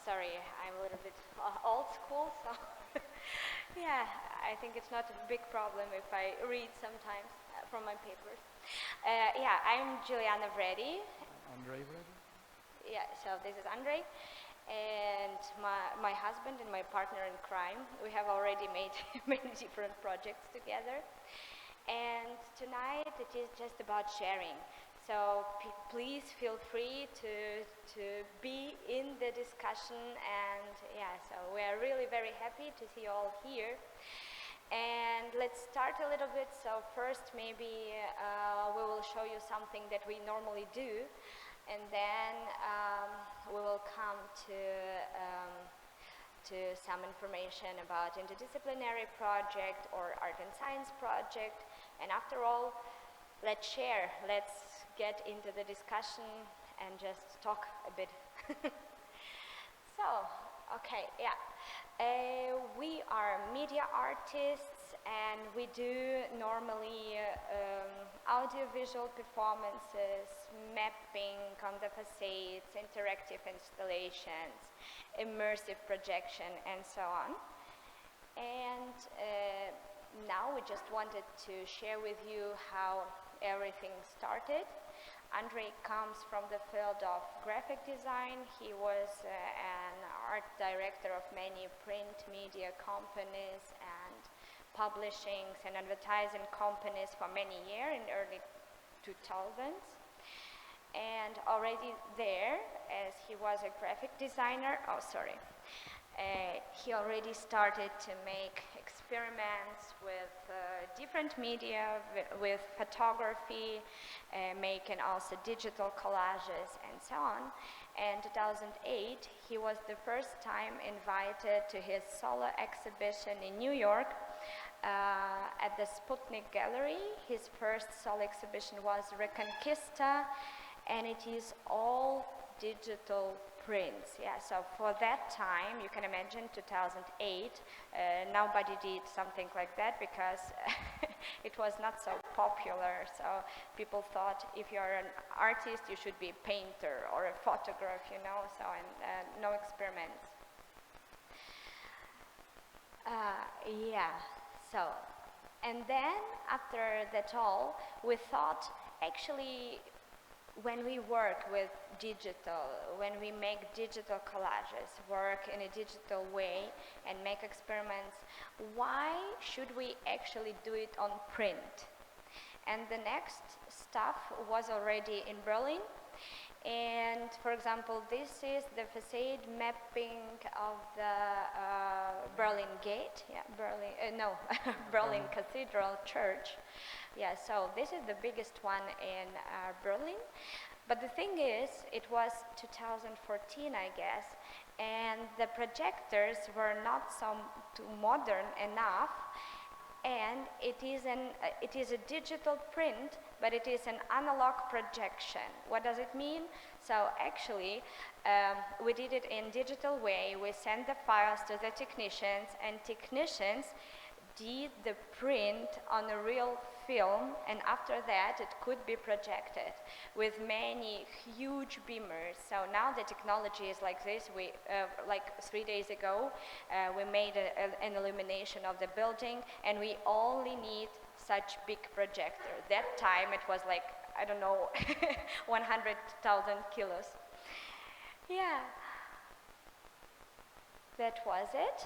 sorry, I'm a little bit old school, so yeah, I think it's not a big problem if I read sometimes from my papers. Yeah, I'm Juliana Vrady. Andrey Vrady. Yeah, so this is Andrey, and my husband and my partner in crime. We have already made many different projects together, and tonight it is just about sharing. So please feel free to be in the discussion, and yeah, so we are really very happy to see you all here. And let's start a little bit. So first maybe we will show you something that we normally do, and then we will come to some information about interdisciplinary project or art and science project. And after all, let's share, let's get into the discussion and just talk a bit. So, okay, yeah. We are media artists, and we do normally audiovisual performances, mapping on the facades, interactive installations, immersive projection, and so on. And now we just wanted to share with you how everything started. Andrey comes from the field of graphic design. He was an art director of many print media companies and publishings and advertising companies for many years in early 2000s. And already there, as he was a graphic designer, he already started to make experiments with different media, with photography, making also digital collages and so on. And 2008, he was the first time invited to his solo exhibition in New York at the Sputnik Gallery. His first solo exhibition was Reconquista, and it is all digital prints. Yeah, so for that time, you can imagine 2008, nobody did something like that because it was not so popular. So people thought if you're an artist, you should be a painter or a photographer, you know, so and no experiments. Yeah, so, and then after that all, we thought actually when we work with digital, when we make digital collages, work in a digital way and make experiments, why should we actually do it on print? And the next stuff was already in Berlin. And for example, this is the facade mapping of the Berlin Gate, Berlin Cathedral Church. Yeah, so this is the biggest one in Berlin. But the thing is, it was 2014, I guess, and the projectors were not so modern enough. And it is a digital print, but it is an analog projection. What does it mean? So actually, we did it in digital way. We sent the files to the technicians, and technicians did the print on a real film, and after that it could be projected with many huge beamers. So now the technology is like this. We like 3 days ago we made an illumination of the building, and we only need such big projector. That time it was like, I don't know, 100,000 kilos. Yeah. That was it.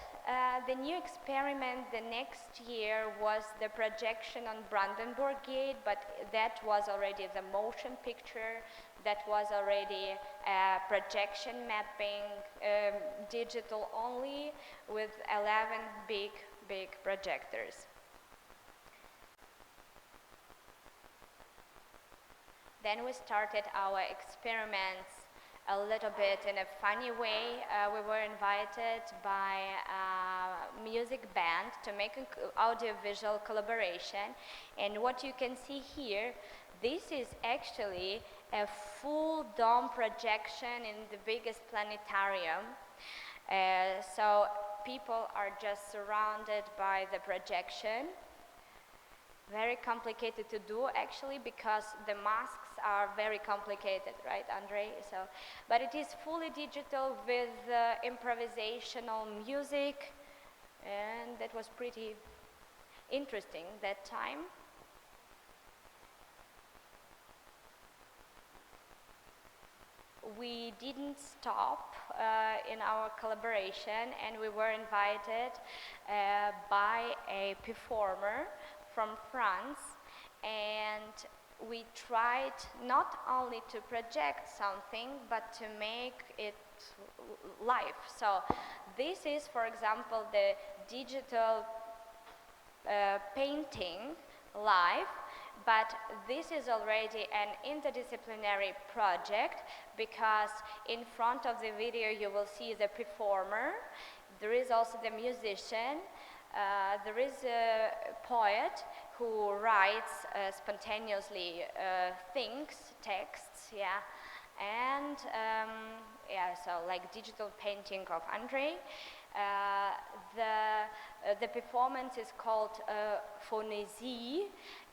The new experiment the next year was the projection on Brandenburg Gate, but that was already the motion picture, that was already projection mapping, digital only, with 11 big projectors. Then we started our experiments a little bit in a funny way. We were invited by a music band to make an audiovisual collaboration. And what you can see here, this is actually a full dome projection in the biggest planetarium. So people are just surrounded by the projection. Very complicated to do actually, because the masks are very complicated, right, Andrey? So, but it is fully digital with improvisational music, and that was pretty interesting that time. We didn't stop in our collaboration, and we were invited by a performer from France, and we tried not only to project something but to make it live. So this is, for example, the digital painting live, but this is already an interdisciplinary project, because in front of the video you will see the performer, there is also the musician, there is a poet who writes spontaneously things, texts, yeah, and yeah, so like digital painting of Andrey. The performance is called phonésie,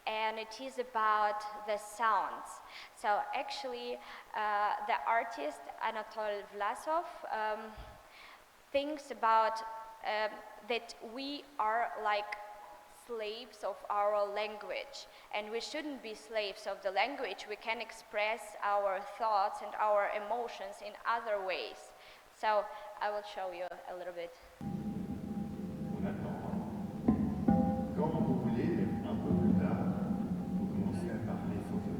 and it is about the sounds. So actually, the artist Anatol Vlasov thinks about that we are like slaves of our language, and we shouldn't be slaves of the language. We can express our thoughts and our emotions in other ways. So I will show you a little bit. On attend. Quand vous voulez, mais un peu plus tard, vous commencez à parler sans eux.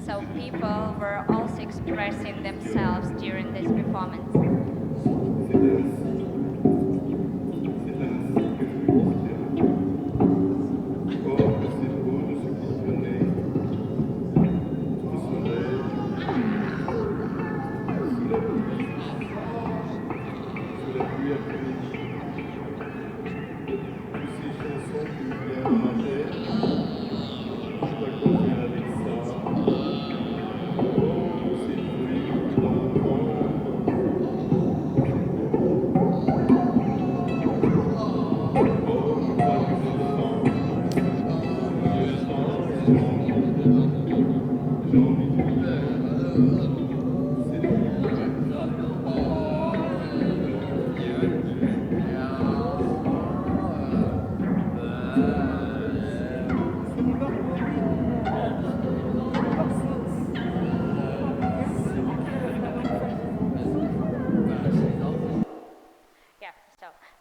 So people were also expressing themselves during this performance.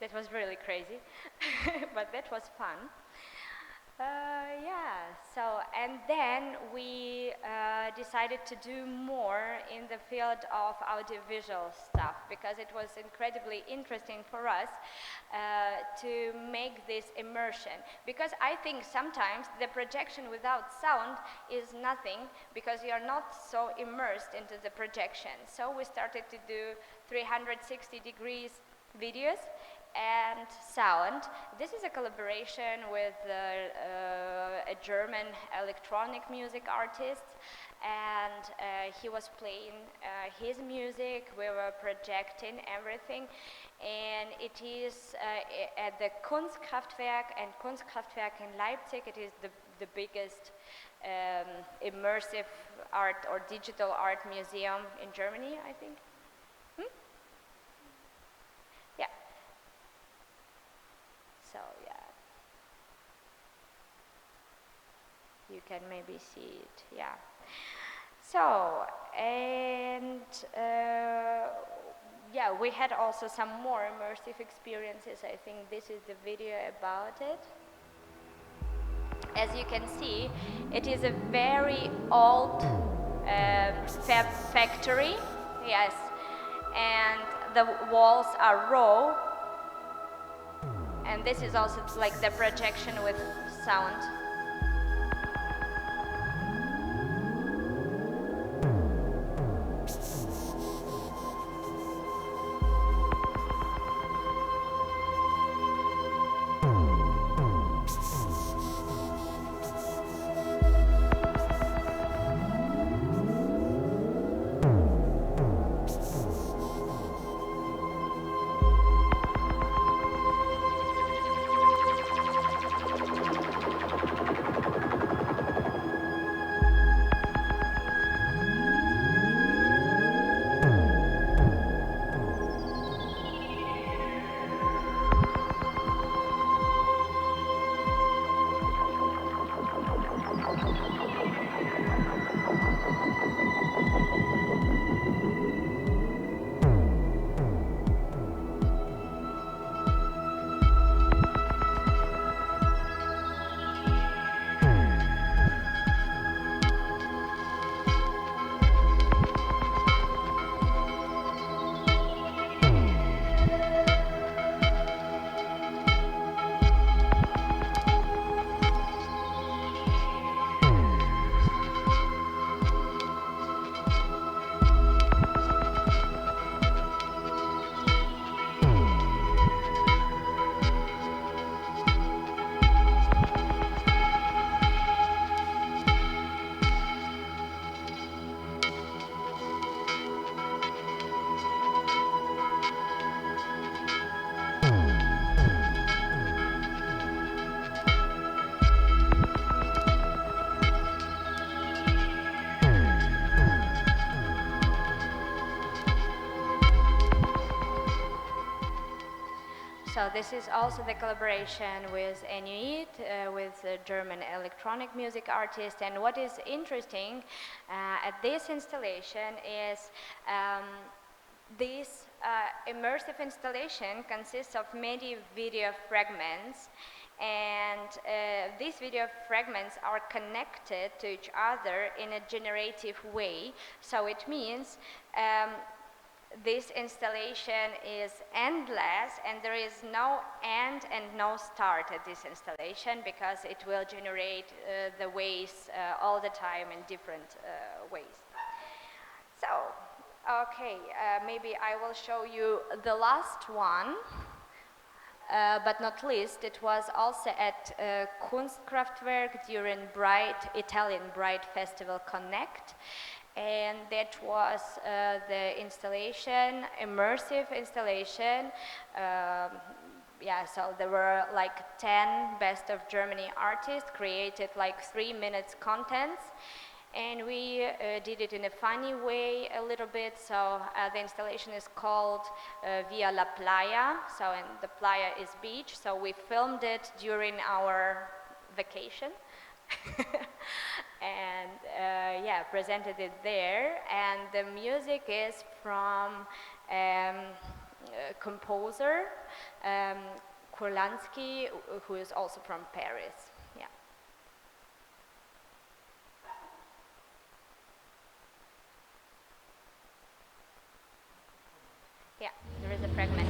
That was really crazy, but that was fun. Yeah, so, and then we decided to do more in the field of audiovisual stuff, because it was incredibly interesting for us to make this immersion. Because I think sometimes the projection without sound is nothing, because you're not so immersed into the projection. So we started to do 360 degrees videos and sound. This is a collaboration with a German electronic music artist, and he was playing his music. We were projecting everything, and it is at the Kunstkraftwerk in Leipzig. It is the biggest immersive art or digital art museum in Germany, I think. So yeah, you can maybe see it, yeah. So, and yeah, we had also some more immersive experiences. I think this is the video about it. As you can see, it is a very old factory, yes, and the walls are raw. And this is also like the projection with sound. So this is also the collaboration with RMIT, with a German electronic music artist. And what is interesting at this installation is this immersive installation consists of many video fragments, and these video fragments are connected to each other in a generative way. So it means this installation is endless, and there is no end and no start at this installation, because it will generate the waves all the time in different ways. So, okay, maybe I will show you the last one, but not least. It was also at Kunstkraftwerk during Italian Bright Festival Connect. And that was the installation, immersive installation. Yeah, so there were like 10 Best of Germany artists, created like 3 minutes contents. And we did it in a funny way a little bit. So the installation is called Via la Playa. So, and the playa is beach. So we filmed it during our vacation. And yeah, presented it there. And the music is from composer Kurlansky, who is also from Paris. Yeah. Yeah, there is a fragment.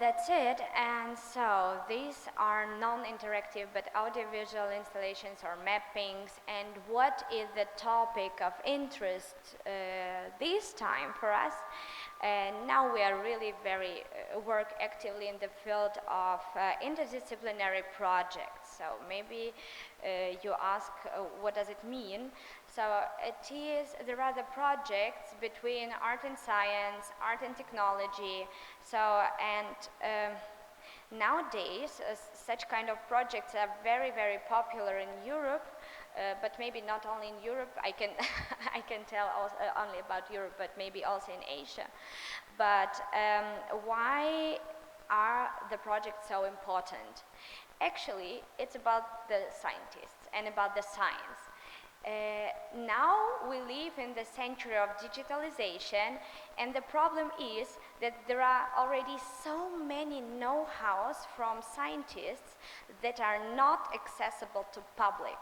That's it. And so these are non-interactive but audiovisual installations or mappings. And what is the topic of interest this time for us? And now we are really work actively in the field of interdisciplinary projects. So maybe you ask, what does it mean? So there are the projects between art and science, art and technology. So, and nowadays, such kind of projects are very, very popular in Europe, but maybe not only in Europe. I can, I can tell also, only about Europe, but maybe also in Asia. But why are the projects so important? Actually, it's about the scientists and about the science. Now we live in the century of digitalization, and the problem is that there are already so many know-hows from scientists that are not accessible to public.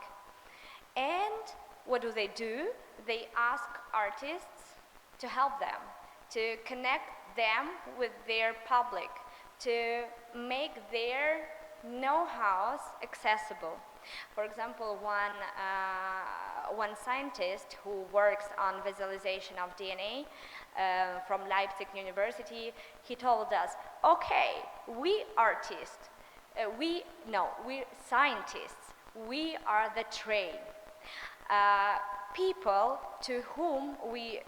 And what do? They ask artists to help them, to connect them with their public, to make their know-hows accessible. For example, one scientist who works on visualization of DNA from Leipzig University, he told us, okay, we artists, we scientists, we are the train. People to whom we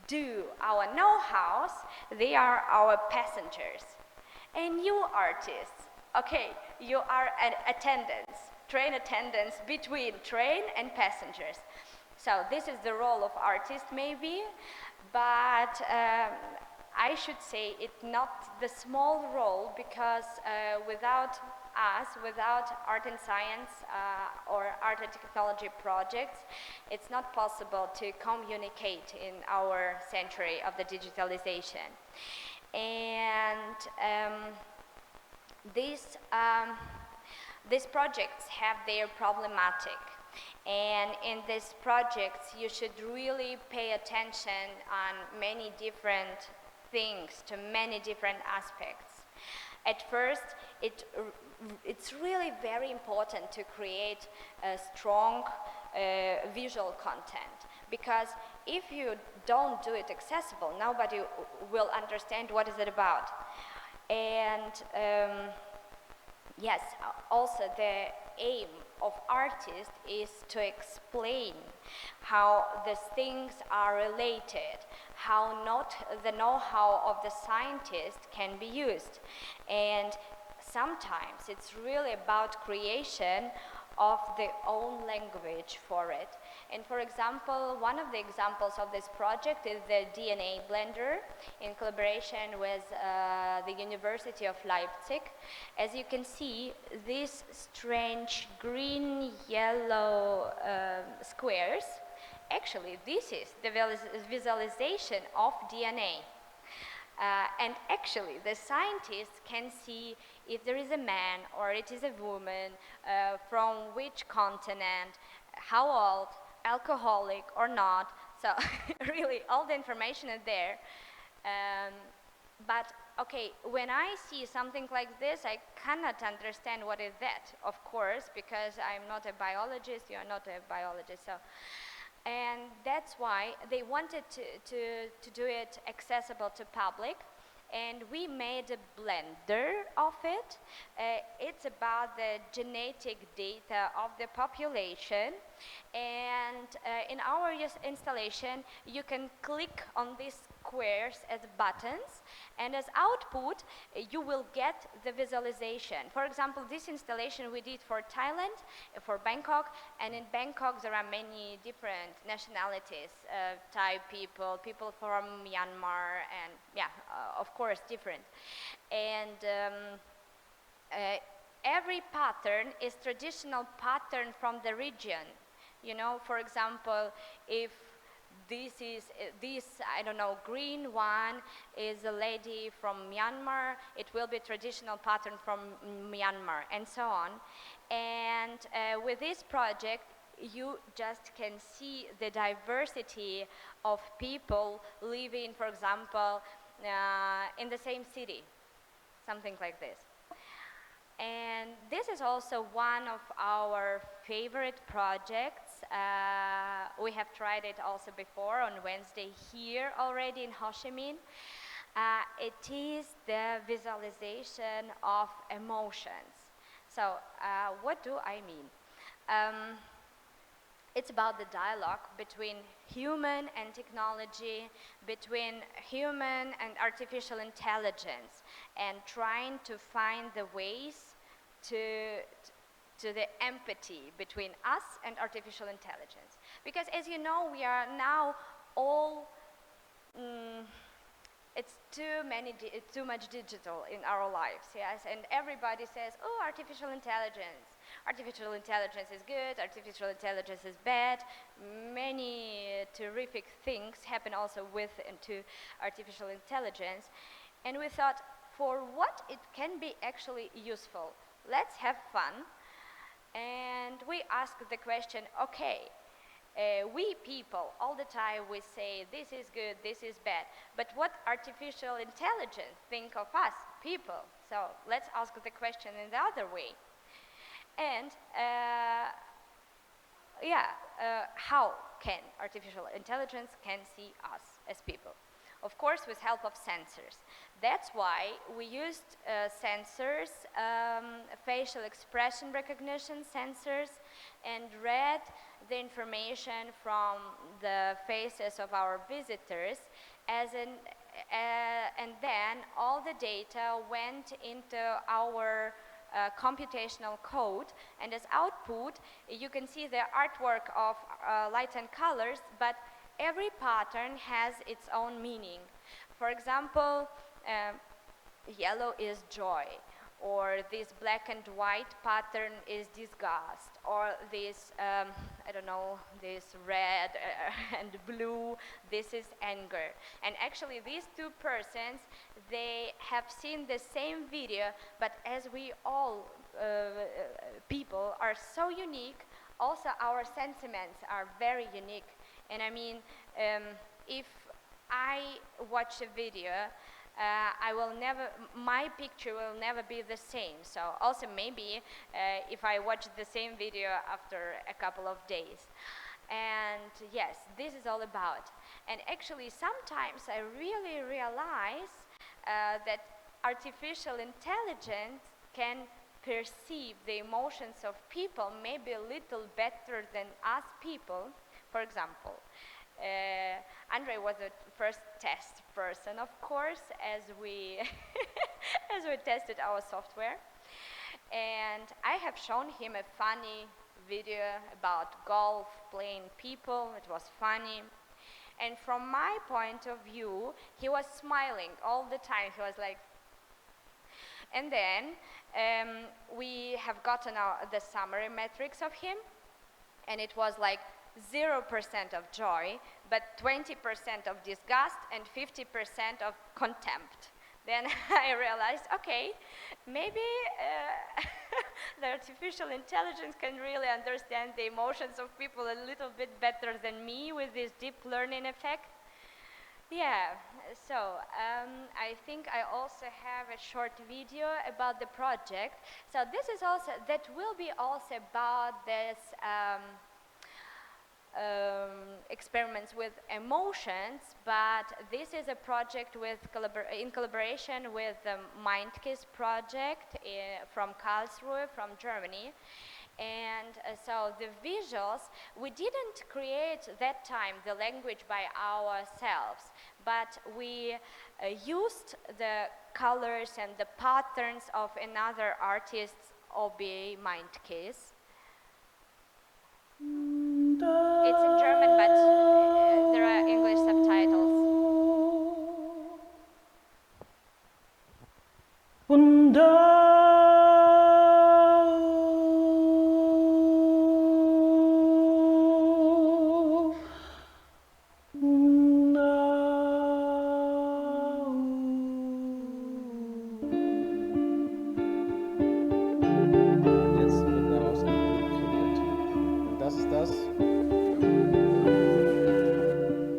do our know-hows, they are our passengers. And you artists, okay, you are an attendants, train attendants between train and passengers. So this is the role of artists maybe, but I should say it's not the small role, because without us, without art and science or art and technology projects, it's not possible to communicate in our century of the digitalization. And these projects have their problematic. And in these projects, you should really pay attention on many different things, to many different aspects. At first, it's really very important to create a strong visual content, because if you don't do it accessible, nobody will understand what is it about. And yes, also the aim of artists is to explain how these things are related, how not the know-how of the scientist can be used. And sometimes it's really about creation of the own language for it. And for example, one of the examples of this project is the DNA blender in collaboration with the University of Leipzig. As you can see, these strange green-yellow squares, actually this is the visualization of DNA. And actually, the scientists can see if there is a man or it is a woman, from which continent, how old, alcoholic or not. So really, all the information is there. But okay, when I see something like this, I cannot understand what is that, of course, because I'm not a biologist, you are not a biologist. So. And that's why they wanted to do it accessible to public, and we made a blender of it. It's about the genetic data of the population, and in our installation you can click on these squares as buttons, and as output you will get the visualization. For example, this installation we did for Thailand, for Bangkok, and in Bangkok there are many different nationalities, Thai people, people from Myanmar, and yeah, of course different. And every pattern is traditional pattern from the region. You know, for example, if this, I don't know, green one is a lady from Myanmar, it will be traditional pattern from Myanmar, and so on. And with this project, you just can see the diversity of people living, for example, in the same city, something like this. And this is also one of our favorite projects. We have tried it also before on Wednesday here already in Ho Chi Minh. It is the visualization of emotions. So what do I mean? It's about the dialogue between human and technology, between human and artificial intelligence, and trying to find the ways to the empathy between us and artificial intelligence. Because as you know, we are now all, it's too much digital in our lives, yes? And everybody says, oh, artificial intelligence. Artificial intelligence is good, artificial intelligence is bad. Many terrific things happen also with and to artificial intelligence. And we thought, for what it can be actually useful, let's have fun. And we asked the question, okay, we people, all the time we say, this is good, this is bad. But what artificial intelligence think of us, people? So let's ask the question in the other way. And how can artificial intelligence can see us as people? Of course, with help of sensors. That's why we used sensors, facial expression recognition sensors, and read the information from the faces of our visitors, and then all the data went into our computational code, and as output you can see the artwork of light and colors, but every pattern has its own meaning. For example, yellow is joy, or this black and white pattern is disgust, or this, I don't know, this red and blue, this is anger. And actually these two persons, they have seen the same video, but as we all people are so unique, also our sentiments are very unique. And I mean, if I watch a video, my picture will never be the same. So also maybe if I watch the same video after a couple of days. And yes, this is all about. And actually sometimes I really realize that artificial intelligence can perceive the emotions of people maybe a little better than us people. For example, Andrey was the first test person, of course, as we as we tested our software. And I have shown him a funny video about golf playing people. It was funny. And from my point of view, he was smiling all the time. He was like, and then we have gotten the summary metrics of him, and it was like 0% of joy, but 20% of disgust and 50% of contempt. Then I realized, okay, maybe the artificial intelligence can really understand the emotions of people a little bit better than me with this deep learning effect. Yeah, so I think I also have a short video about the project. So this is also, that will be also about this experiments with emotions, but this is a project with in collaboration with the MindKiss project from Karlsruhe, from Germany. And so the visuals, we didn't create that time the language by ourselves, but we used the colors and the patterns of another artist's OBA MindKiss. It's in German, but there are English subtitles. Jetzt wird daraus ein Bild kreiert. Und das ist das.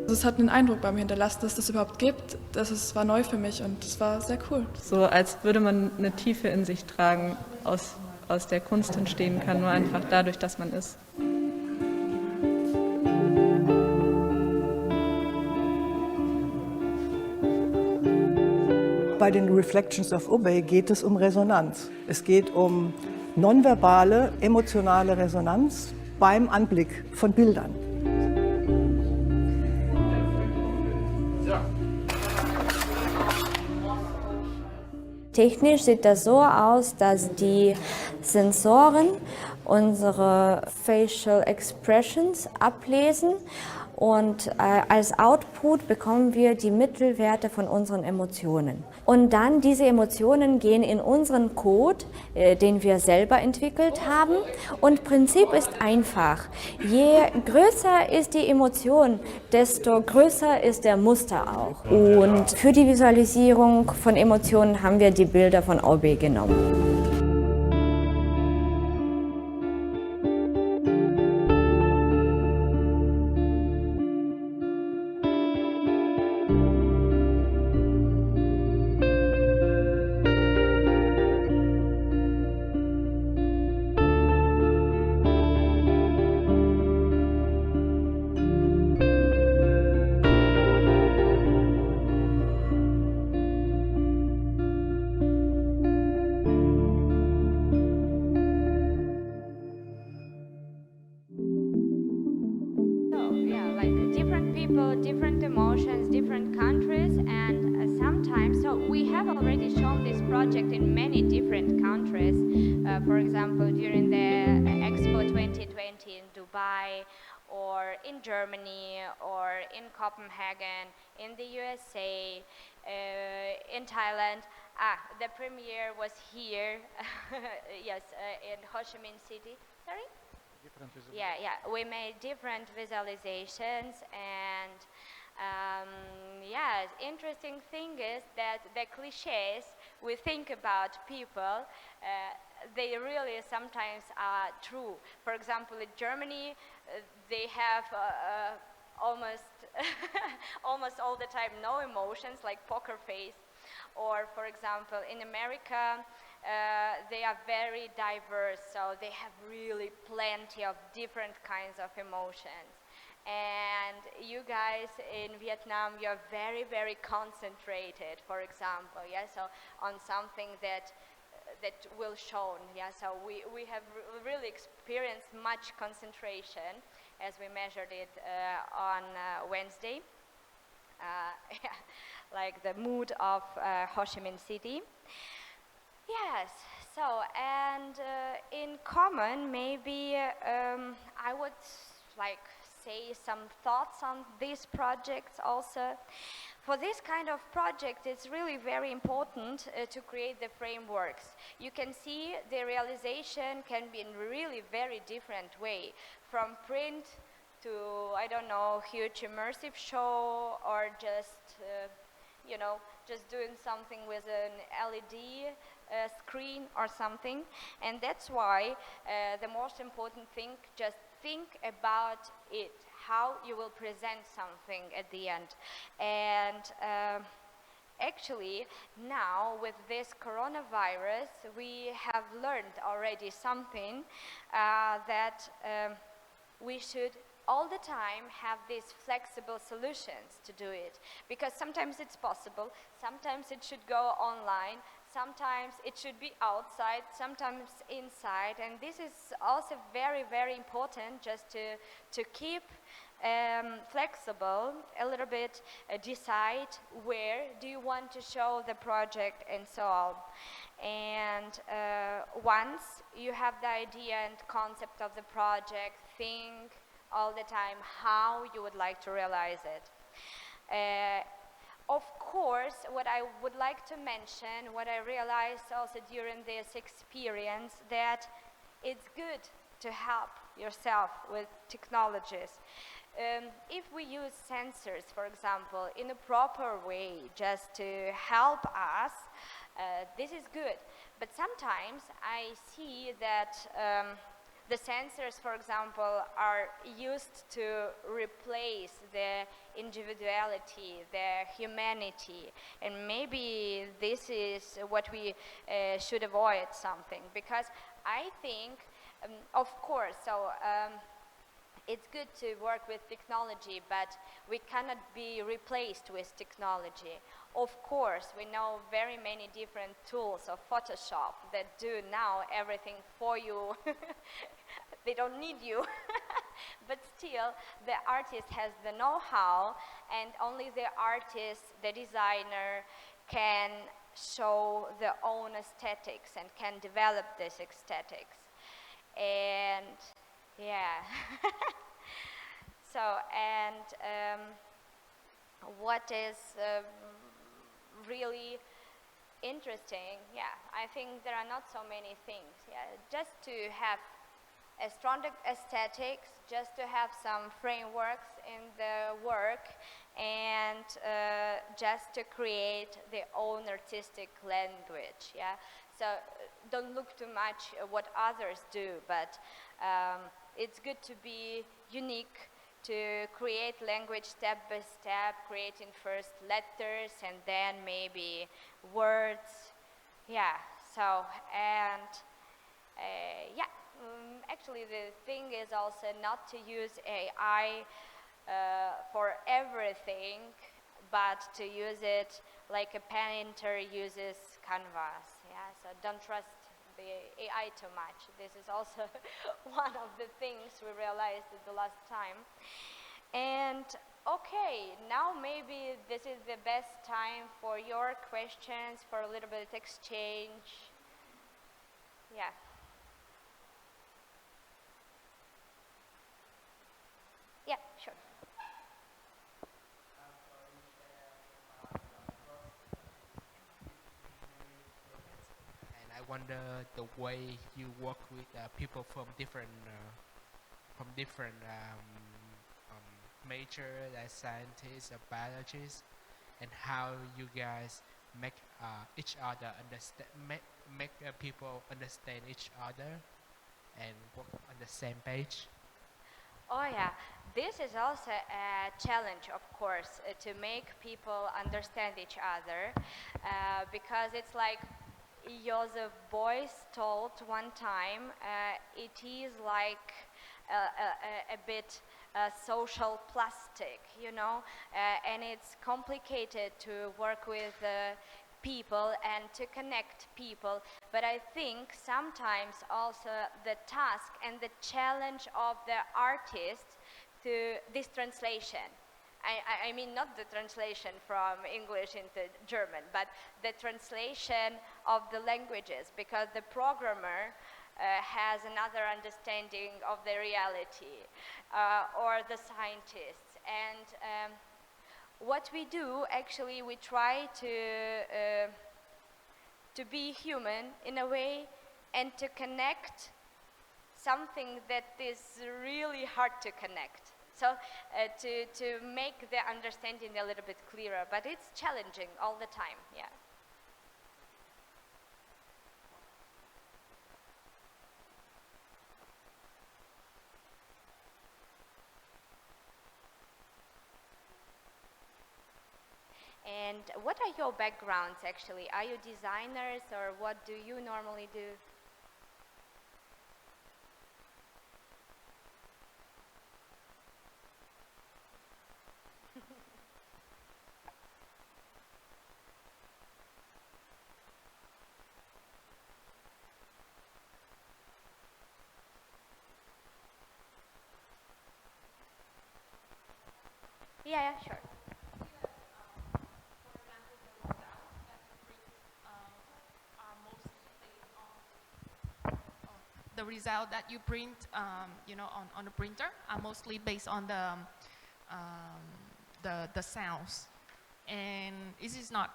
Es hat einen Eindruck bei mir hinterlassen, dass es das überhaupt gibt. Es war neu für mich und es war sehr cool. So als würde man eine Tiefe in sich tragen, aus der Kunst entstehen kann, nur einfach dadurch, dass man ist. Bei den Reflections of Obey geht es um Resonanz. Es geht um nonverbale, emotionale Resonanz beim Anblick von Bildern. Technisch sieht das so aus, dass die Sensoren unsere Facial Expressions ablesen und als Output bekommen wir die Mittelwerte von unseren Emotionen. Und dann diese Emotionen gehen in unseren Code, den wir selber entwickelt haben. Und Prinzip ist einfach. Je größer ist die Emotion, desto größer ist der Muster auch. Und für die Visualisierung von Emotionen haben wir die Bilder von OB genommen. Different emotions, different countries, and sometimes, so we have already shown this project in many different countries. For example, during the Expo 2020 in Dubai, or in Germany, or in Copenhagen, in the USA, in Thailand. The premiere was here, yes, in Ho Chi Minh City. Sorry? Yeah, we made different visualizations, and yes, interesting thing is that the cliches we think about people, they really sometimes are true. For example, in Germany, they have almost almost all the time no emotions, like poker face. Or, for example, in America, they are very diverse, so they have really plenty of different kinds of emotions. And you guys in Vietnam, you're very, very concentrated, for example, yeah, so on something that will shown, yeah, so we have really experienced much concentration as we measured it on Wednesday. Yeah, like the mood of Ho Chi Minh City. Yes, so, and in common, maybe I would like say some thoughts on these projects also. For this kind of project, it's really very important to create the frameworks. You can see the realization can be in really very different way, from print to, I don't know, huge immersive show, or just, you know, just doing something with an LED screen or something. And that's why the most important thing, just think about it, how you will present something at the end. And actually, now with this coronavirus, we have learned already something that we should all the time have these flexible solutions to do it, because sometimes it's possible, sometimes it should go online, sometimes it should be outside, sometimes inside, and this is also very, very important, just to keep flexible, a little bit, decide where do you want to show the project and so on. And once you have the idea and concept of the project, think all the time how you would like to realize it. Of course, what I would like to mention, what I realized also during this experience, that it's good to help yourself with technologies. If we use sensors, for example, in a proper way, just to help us, this is good. But sometimes I see that the sensors, for example, are used to replace the individuality, the humanity, and maybe this is what we should avoid something, because I think, of course, so it's good to work with technology, but we cannot be replaced with technology. Of course, we know very many different tools of Photoshop that do now everything for you. They don't need you. But still, the artist has the know-how, and only the artist, the designer, can show their own aesthetics and can develop this aesthetics. And yeah. So, and what is really interesting, yeah, I think there are not so many things. Yeah, just to have a strong aesthetics, just to have some frameworks in the work, and just to create their own artistic language. Yeah, so don't look too much at what others do, but it's good to be unique, to create language step by step, creating first letters and then maybe words. Yeah, so, and yeah, actually the thing is also not to use AI for everything, but to use it like a painter uses canvas. Yeah, so don't trust the AI too much. This is also one of the things we realized at the last time. And okay, now maybe this is the best time for your questions, for a little bit of exchange. Yeah. Yeah, sure. wonder the way you work with people from different major, like scientists or biologists, and how you guys make each other understand, make people understand each other and work on the same page. Oh yeah, this is also a challenge, of course, to make people understand each other, because it's like Joseph Beuys told one time, it is like a bit social plastic, you know, and it's complicated to work with people and to connect people, but I think sometimes also the task and the challenge of the artist to this translation. I mean not the translation from English into German, but the translation of the languages, because the programmer has another understanding of the reality, or the scientists. And what we do, actually, we try to be human in a way and to connect something that is really hard to connect. So to make the understanding a little bit clearer, but it's challenging all the time, yeah. And what are your backgrounds actually? Are you designers, or what do you normally do? Yeah, sure. The result that you print, on the printer are mostly based on the sounds, and this is not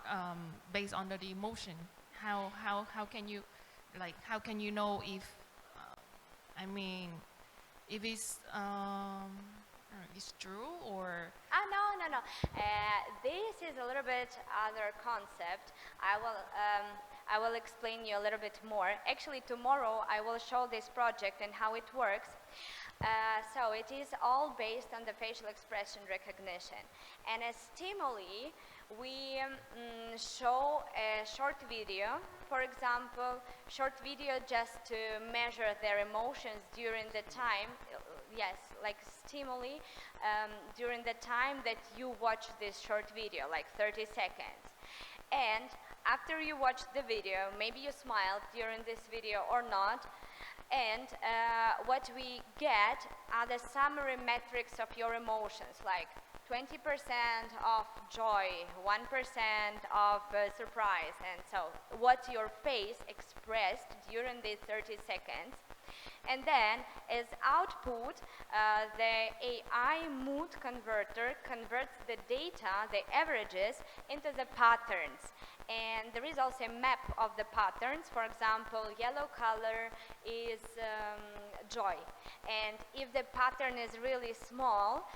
based on the emotion. How can you, like, how can you know if if it's true or? No. This is a little bit other concept. I will explain you a little bit more. Actually, tomorrow I will show this project and how it works. So it is all based on the facial expression recognition. And as stimuli, we show a short video, for example, short video just to measure their emotions during the time, yes, like stimuli, during the time that you watch this short video, like 30 seconds. And after you watch the video, maybe you smiled during this video or not, and what we get are the summary metrics of your emotions, like 20% of joy, 1% of surprise, and so what your face expressed during these 30 seconds. And then, as output, the AI mood converter converts the data, the averages, into the patterns. And there is also a map of the patterns. For example, yellow color is joy. And if the pattern is really small,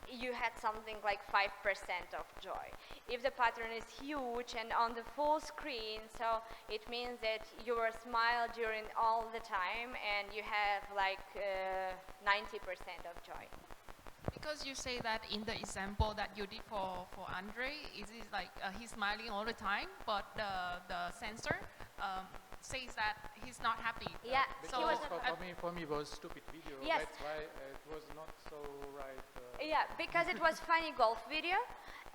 you had something like 5% of joy. If the pattern is huge and on the full screen, so it means that you were smiled during all the time and you have like 90% of joy. Because you say that in the example that you did for Andrey, is it like he's smiling all the time, but the sensor says that he's not happy. Yeah. So for me it was stupid video. Yes. That's why it was not so right. Yeah, because it was funny golf video,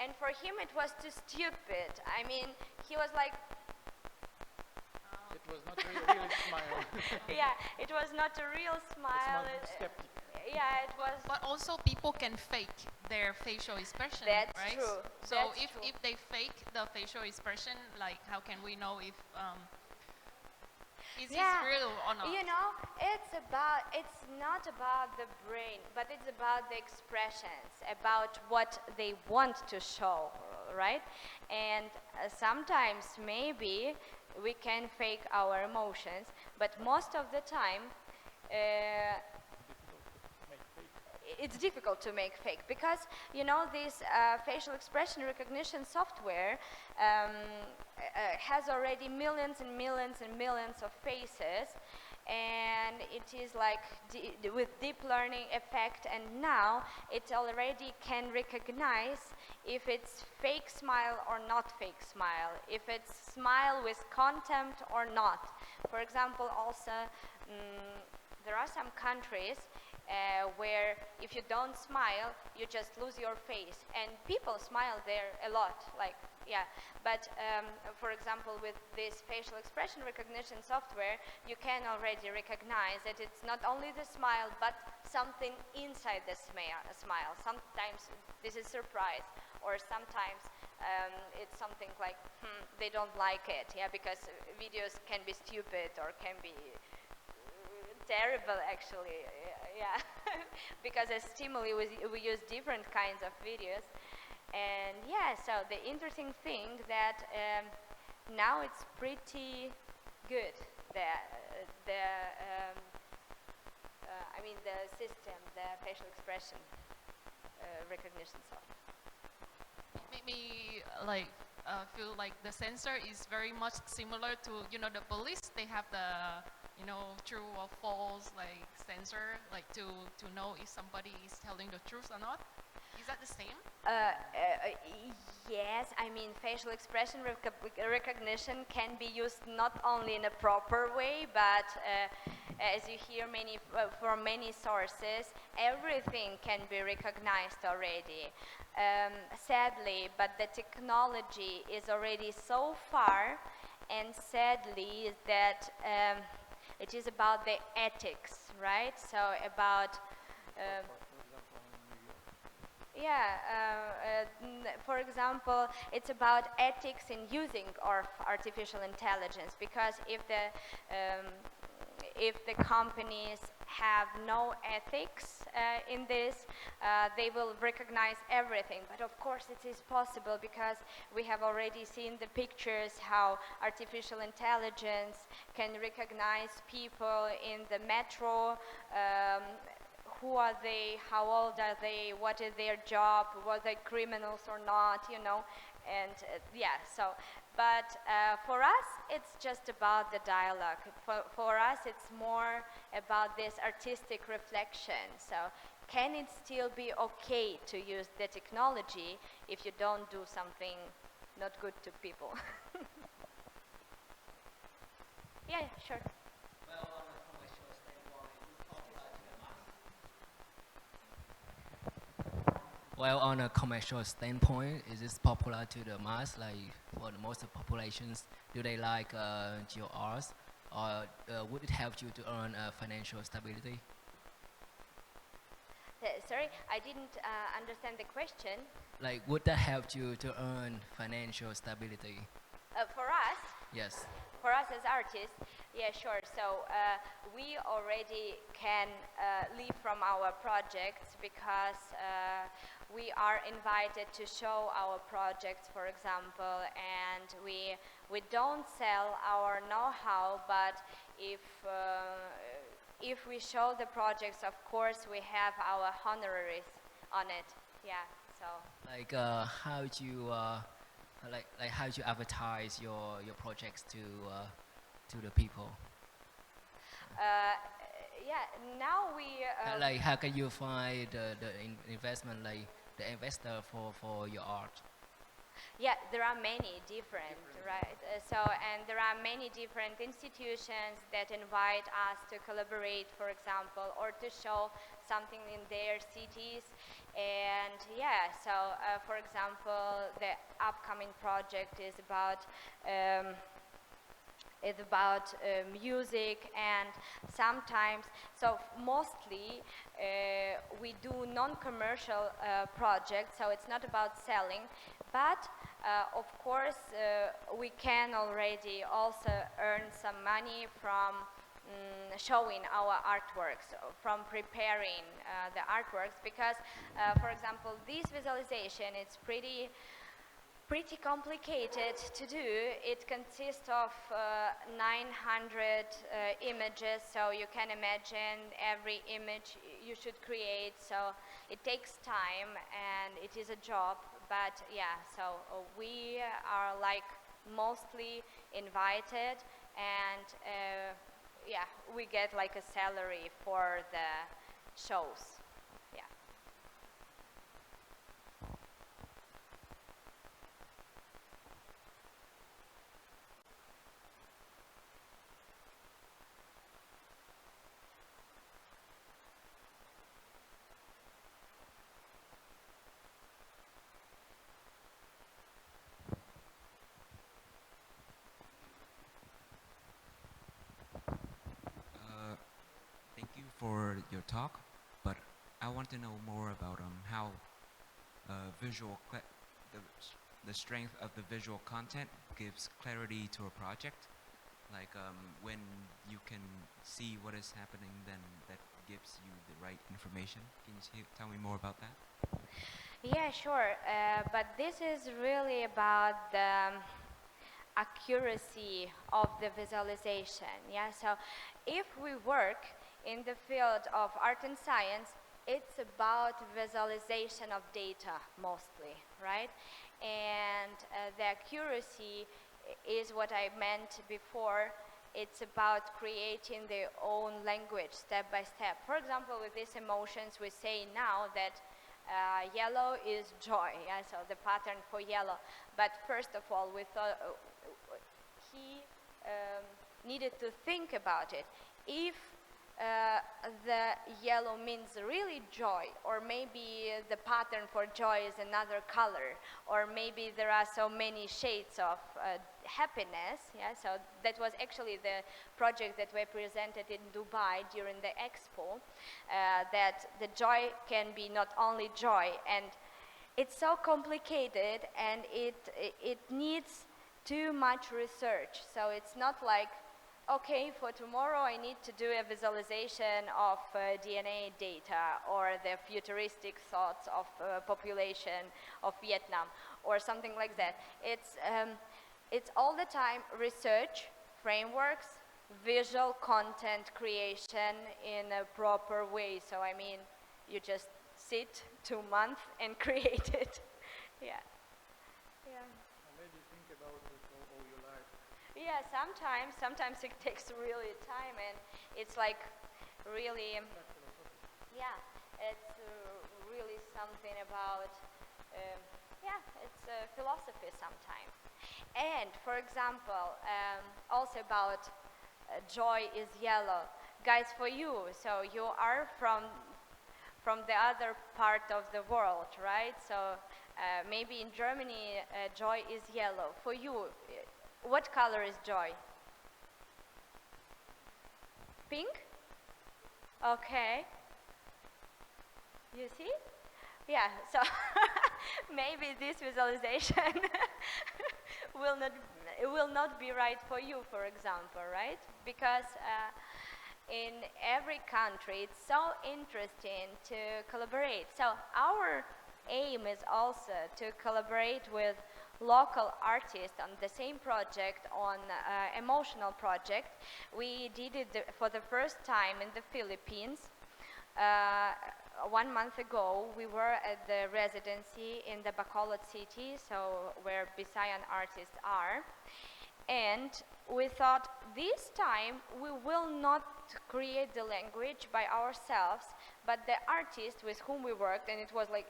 and for him it was too stupid. I mean, he was like. It was not real smile. Yeah, it was not a real smile. It's not skeptic. Yeah, it was. But also people can fake their facial expression, That's right? true. So That's if true. if they fake the facial expression, like how can we know if is Yeah, it real or not? you know, it's not about the brain, but it's about the expressions, about what they want to show, right? And sometimes maybe we can fake our emotions, but most of the time it's difficult to make fake, because you know this facial expression recognition software has already millions and millions and millions of faces, and it is like with deep learning effect, and now it already can recognize if it's fake smile or not fake smile, if it's smile with contempt or not. For example, also there are some countries where if you don't smile, you just lose your face, and people smile there a lot, like, yeah. But for example, with this facial expression recognition software, you can already recognize that it's not only the smile, but something inside the smile. Sometimes this is surprise, or sometimes it's something like, they don't like it, yeah, because videos can be stupid or can be terrible, actually, yeah. Because as stimuli we use different kinds of videos, and yeah, so the interesting thing that now it's pretty good, I mean the system, the facial expression recognition software. Made me like feel like the sensor is very much similar to, you know, the police. They have the, you know, true or false like sensor, like to know if somebody is telling the truth or not. Is that the same? Yes, I mean facial expression recognition can be used not only in a proper way, but as you hear from many sources, everything can be recognized already. Sadly, but the technology is already so far, and sadly that it is about the ethics, right? So about for example, it's about ethics in using artificial intelligence, because if the companies have no ethics in this, they will recognize everything. But of course it is possible, because we have already seen the pictures how artificial intelligence can recognize people in the metro. Who are they, how old are they, what is their job, were they criminals or not, you know, and yeah, so, but for us it's just about the dialogue. For us it's more about this artistic reflection. So can it still be okay to use the technology if you don't do something not good to people? Yeah, sure. Well, on a commercial standpoint, is this popular to the mass? Like for the most of populations, do they like your arts, or would it help you to earn financial stability? Sorry, I didn't understand the question. Like, would that help you to earn financial stability? For us? Yes. For us as artists, yeah, sure. So we already can live from our projects, because we are invited to show our projects, for example, and we don't sell our know-how, but if we show the projects, of course we have our honoraries on it. Yeah. So. Like how do you like how do you advertise your projects to the people? Yeah. Now we. Like how can you find the investment, like the investor for your art? Yeah, there are many different, right? And there are many different institutions that invite us to collaborate, for example, or to show something in their cities. And yeah, so for example, the upcoming project is about music, and sometimes, so mostly we do non-commercial projects, so it's not about selling, but of course we can already also earn some money from showing our artworks, from preparing the artworks, because for example this visualization, it's pretty pretty complicated to do. It consists of 900 images, so you can imagine every image you should create, so it takes time and it is a job, but yeah, so we are like mostly invited, and yeah, we get like a salary for the shows. Yeah. Thank you for your talk, but I want to know more about how the strength of the visual content gives clarity to a project. Like when you can see what is happening, then that gives you the right information. Can you tell me more about that? Yeah, sure. But this is really about the accuracy of the visualization. Yeah, so if we work in the field of art and science, it's about visualization of data mostly, right? And the accuracy is what I meant before. It's about creating their own language step by step. For example, with these emotions, we say now that yellow is joy, yeah, so the pattern for yellow. But first of all, we thought he needed to think about it. If the yellow means really joy, or maybe the pattern for joy is another color, or maybe there are so many shades of happiness, yeah, so that was actually the project that we presented in Dubai during the expo, that the joy can be not only joy, and it's so complicated, and it needs too much research, so it's not like, okay, for tomorrow I need to do a visualization of DNA data or the futuristic thoughts of population of Vietnam or something like that. It's all the time research, frameworks, visual content creation in a proper way. So I mean, you just sit 2 months and create it. Yeah. Yeah. Maybe think about it all your life. Yeah, sometimes it takes really time, and it's like really, yeah, it's really something about, yeah, it's philosophy sometimes. And for example, also about joy is yellow. Guys, for you, so you are from the other part of the world, right? So maybe in Germany, joy is yellow. For you, what color is joy? Pink? Okay. You see? Yeah, so maybe this visualization will not be right for you, for example, right? Because in every country it's so interesting to collaborate. So our aim is also to collaborate with local artists on the same project, on emotional project. We did it for the first time in the Philippines. 1 month ago, we were at the residency in the Bacolod city, so where Visayan artists are. And we thought this time we will not create the language by ourselves, but the artists with whom we worked, and it was like,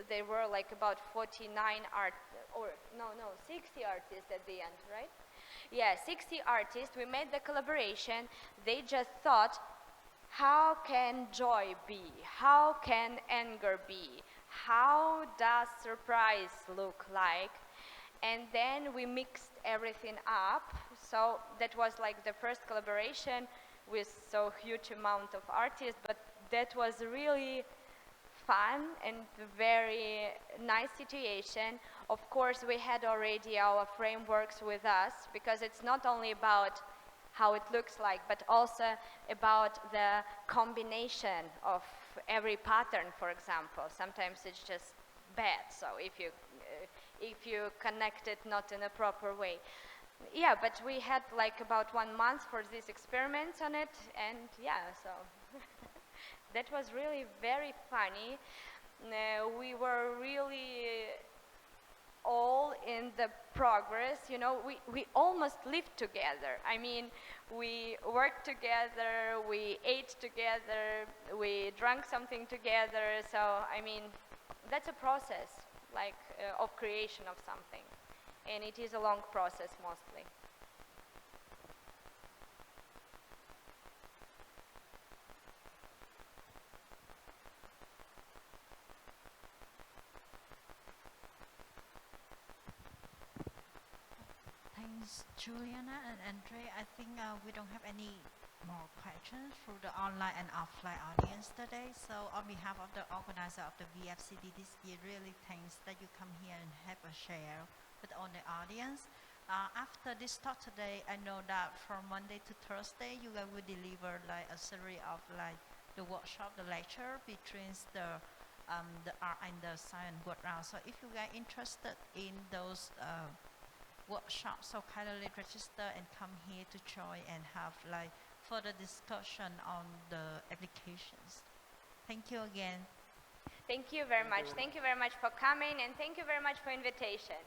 they were like about 60 artists at the end, right? Yeah, 60 artists, we made the collaboration. They just thought, how can joy be? How can anger be? How does surprise look like? And then we mixed everything up. So that was like the first collaboration with so huge amount of artists, but that was really fun and very nice situation. Of course, we had already our frameworks with us, because it's not only about how it looks like, but also about the combination of every pattern, for example. Sometimes it's just bad, so if if you connect it not in a proper way. Yeah, but we had like about 1 month for these experiments on it, and yeah, so that was really very funny. We were really all in the progress, you know, we almost lived together. I mean, we worked together, we ate together, we drank something together. So, I mean, that's a process, like, of creation of something. And it is a long process mostly. Thanks, Juliana and Andrey. I think we don't have any more questions for the online and offline audience today. So on behalf of the organizer of the VFCD this year, really thanks that you come here and have a share with all the audience. After this talk today, I know that from Monday to Thursday, you guys will deliver like a series of like the workshop, the lecture between the art and the science background. So if you guys interested in those workshop, so kindly register and come here to join and have like further discussion on the applications. Thank you again. Thank you very much. Thank you very much for coming, and thank you very much for invitation.